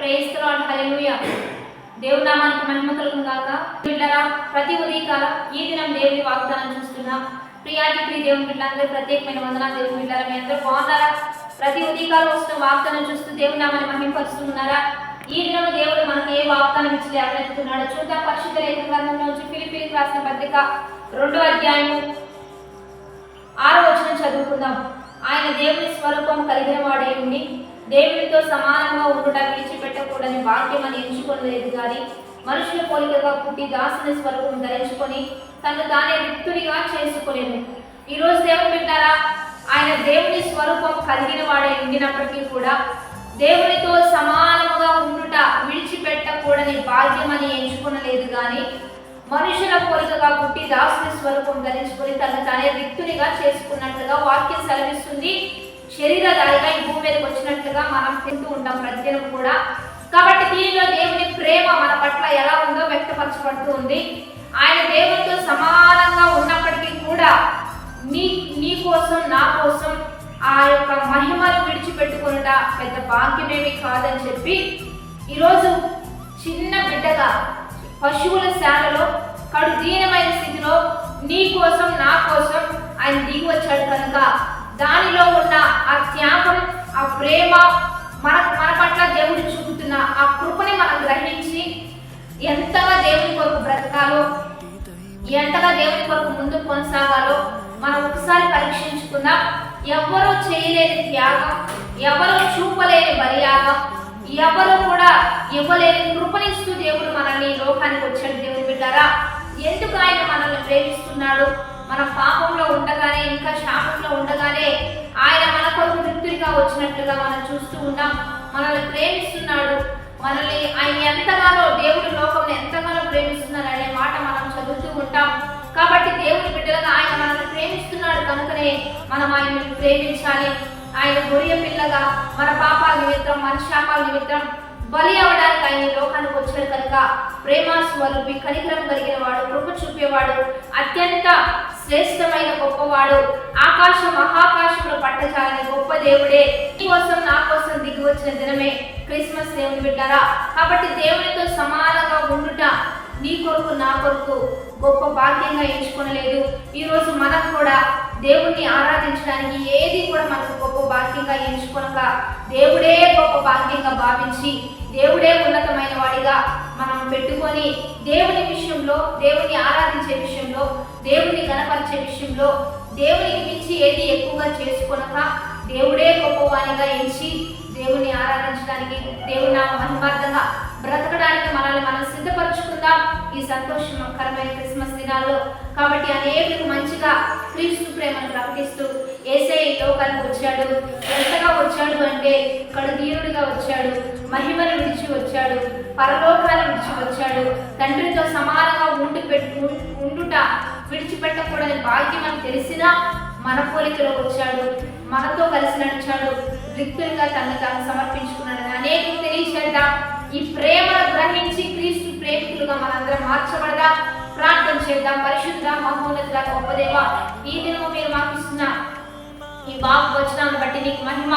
Praise the lord, హల్లెలూయా. దేవుని నామానికి మహిమ కలుగును గాక. బిడ్డలారా, ప్రతి ఉదయకాలం ఈ దినం దేవుని వాగ్దానం చూస్తున్నా ప్రియాతి దేవుని బిడ్డలందరూ ప్రత్యేకమైన వందనాలు. దేవుని బిడ్డలారా, మీ అందరూ బాగున్నారా? ప్రతి ఉదయకాలం వస్తున్న వాగ్దానం చూస్తూ దేవుని నామాన్ని మహిమపరుస్తున్నారా? ఈ దినం దేవుడు మనకు ఏ వాగ్దానం ఇచ్చి లేవనెత్తుతున్నాడో చూద్దాం. పరిశుద్ధ లేఖన గ్రంథంలో నుంచి ఫిలిప్పీయులకు రాసిన పత్రిక 2వ అధ్యాయము 6వ వచనం చదువుకుందాం. ఆయన దేవుని స్వరూపం కలిగిన వాడై ఉండి దేవునితో సమానంగా ఉండుట విడిచిపెట్టకూడని వాక్యం అని ఎంచుకోలేదు కానీ మనుషుల పోలికగా పుట్టి దాసుని స్వరూపం ధరించుకొని తను తానే రిక్తునిగా చేసుకోలేము. ఈరోజు దేవుని బిడ్డారా, ఆయన దేవుని స్వరూపం కలిగిన వాడై ఉండినప్పటికీ కూడా దేవునితో సమానముగా ఉండుట విడిచిపెట్టకూడని భాగ్యం అని ఎంచుకొనలేదు కానీ మనుషుల పోలికగా పుట్టి దాసుని స్వరూపం ధరించుకొని తను తానే రిక్తునిగా చేసుకున్నట్లుగా వాక్యం సెలవిస్తుంది. శరీరధారిగా ఈ భూమి మీదకి వచ్చినట్లుగా మనం తింటూ ఉంటాం ప్రతిదినం కూడా. కాబట్టి దీనిలో దేవుని ప్రేమ మన పట్ల ఎలా ఉందో వ్యక్తపరచబడుతూ ఉంది. ఆయన దేవునితో సమానంగా ఉన్నప్పటికీ కూడా నీ కోసం నా కోసం ఆ యొక్క మహిమను విడిచిపెట్టుకునుట పెద్ద భాగ్యమేమి కాదని చెప్పి ఈరోజు చిన్న బిడ్డగా పశువుల శాలలో కడు దీనమైన స్థితిలో నీ కోసం నా కోసం ఆయన దిగి వచ్చాడు కనుక దానిలో ఉన్న ఆ త్యాగం, ఆ ప్రేమ, మన పట్ల దేవుడు చూపుతున్న ఆ కృపని మనం గ్రహించి ఎంతగా దేవుని కొరకు బ్రతకాలో, ఎంతగా దేవుని కొరకు ముందుకు కొనసాగాలో మనం ఒకసారి పరీక్షించుకుందాం. ఎవరూ చేయలేని త్యాగం, ఎవరూ చూపలేని బలియాగం, ఎవరు కూడా ఇవ్వలేని కృపనిస్తూ దేవుడు మనల్ని లోకానికి వచ్చాడు. దేవుని బిడ్డారా, ఎందుకు ఆయన మనల్ని ప్రేమిస్తున్నాడు? మన పాపంలో ఉండగానే, ఇంకా శాపంలో ఉండగానే ఆయన మన కొరకు తృప్తిగా వచ్చినట్లుగా మనం చూస్తూ ఉన్నాం. మనల్ని ప్రేమిస్తున్నాడు. మనల్ని ఆయన ఎంతగానో, దేవుడి లోకంలో ఎంతగానో ప్రేమిస్తున్నాడు అనే మాట మనం చదువుతూ ఉంటాం. కాబట్టి దేవుని బిడ్డలుగా ఆయన మనల్ని ప్రేమిస్తున్నాడు కనుకనే మనం ఆయనను ప్రేమించాలి. ఆయన గొర్రె పిల్లగా మన పాపాల నిమిత్తం, మన శాపాల నిమిత్తం బలి అవడానికి ఆయన లోకానికి వచ్చాడు కనుక ప్రేమ స్వరూపి, కనికరం కలిగిన వాడు, కృప చూపేవాడు, అత్యంత శ్రేష్టమైన గొప్పవాడు, ఆకాశ మహాకాశంలో పట్టజాలని గొప్ప దేవుడే నీ కోసం నా కోసం దిగి వచ్చిన దినమే క్రిస్మస్. దేవుని బిడ్డారా, కాబట్టి దేవునితో సమానంగా ఉండుట నీ కొరకు నా కొరకు గొప్ప భాగ్యంగా ఎంచుకొనలేదు. ఈరోజు మనం కూడా దేవుణ్ణి ఆరాధించడానికి ఏది కూడా మనకు గొప్ప భాగ్యంగా ఎంచుకొనక దేవుడే గొప్ప భాగ్యంగా భావించి దేవుడే ఉన్నతమైన వాడిగా మనం పెట్టుకొని దేవుని విషయంలో, దేవుని ఆరాధించే విషయంలో, దేవుని గణపరిచే విషయంలో దేవునికి మించి ఏది ఎక్కువగా చేసుకొనక దేవుడే గొప్పవానిగా ఎంచి దేవుని ఆరాధించడానికి, దేవుని నామ మహిమార్థంగా బ్రతకడానికి మనల్ని మనం సిద్ధపరచుకుందాం ఈ సంతోషకరమైన క్రిస్మస్ దినాల్లో. కాబట్టి అనేకులకు మంచిగా క్రీస్తు ప్రేమను ప్రకటిస్తూ యేసయ్య లోకానికి వచ్చాడు. ఎంతగా వచ్చాడు అంటే కడుదీనుడిగా వచ్చాడు, మహిమను విడిచి వచ్చాడు, పరలోకాలను విడిచి వచ్చాడు, తండ్రితో సమానంగా ఉండుట విడిచిపెట్టకూడని భాగ్యం అని తెలిసినా మన పోలికలో వచ్చాడు, మనతో కలిసి నడిచాడు, రిక్తులుగా తనను తాను సమర్పించుకున్నాడని అనేకలు తెలియచేద్దాం. ఈ ప్రేమను గ్రహించి క్రీస్తు ప్రేమికులుగా మనందరం మార్చబడదాం. ప్రార్థన చేద్దాం. పరిశుద్ధ మహోన్నతుల గొప్ప దేవ, ఈ దినము మీరు మాకు ఇస్తున్న ఈ వాక్ వచనాన్ని బట్టి నీకు మహిమ.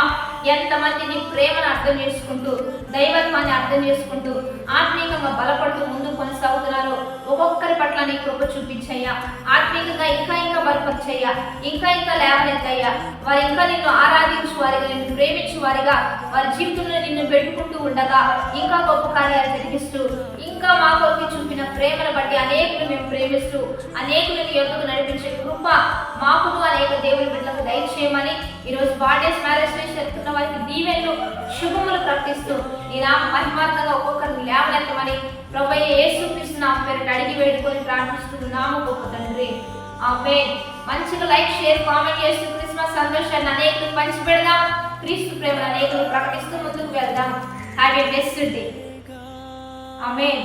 ఎంతమంది నీ ప్రేమను అర్థం చేసుకుంటూ, దైవత్వాన్ని అర్థం చేసుకుంటూ, ఆత్మీయంగా బలపడుతూ ముందు కొనసాగుతున్నారు. ఒక్కొక్కరి పట్ల నీ కృప చూపించయ్యా. ఆత్మీయంగా ఇంకా ఇంకా బలపరిచయ్యా, ఇంకా ఇంకా లేవనెత్తయ్యా. వారు ఇంకా నిన్ను ఆరాధించు వారిగా, నిన్ను ప్రేమించు వారిగా, వారి జీవితంలో నిన్ను పెట్టుకుంటూ ఉండగా ఇంకా గొప్ప కార్యాలు జరిగిస్తూ, ఇంకా మా కొరకు చూపిన ప్రేమను బట్టి అనేకులు మేము ప్రేమిస్తూ అనేకులు నీ యొద్దకు నడిపించే కృప మాకును అనేక దేవుని బిడ్డలకు దయచేయమని ఈరోజు బర్త్డేస్, మ్యారేజ్ జరుగుతున్న వారికి దీవెనలు, శుభములు ప్రకటిస్తూ నీ నామ మహిమార్థంగా ఒక్కొక్కరిని లేవనెత్తమని ప్రభువైన యేసుక్రీస్తు నామమున పేరిట అడిగి వేడుకొని ప్రార్థిస్తున్నాము గొప్ప తండ్రి, ఆమేన్. మంచిగా లైక్, షేర్, కామెంట్ చేస్తూ క్రిస్మస్ సంతోషాన్ని అనేకులకు పంచిపెడదాం. క్రీస్తు ప్రేమను అనేకులు ప్రకటిస్తూ ముందుకు వెళ్దాం. Have a blessed day. Amen.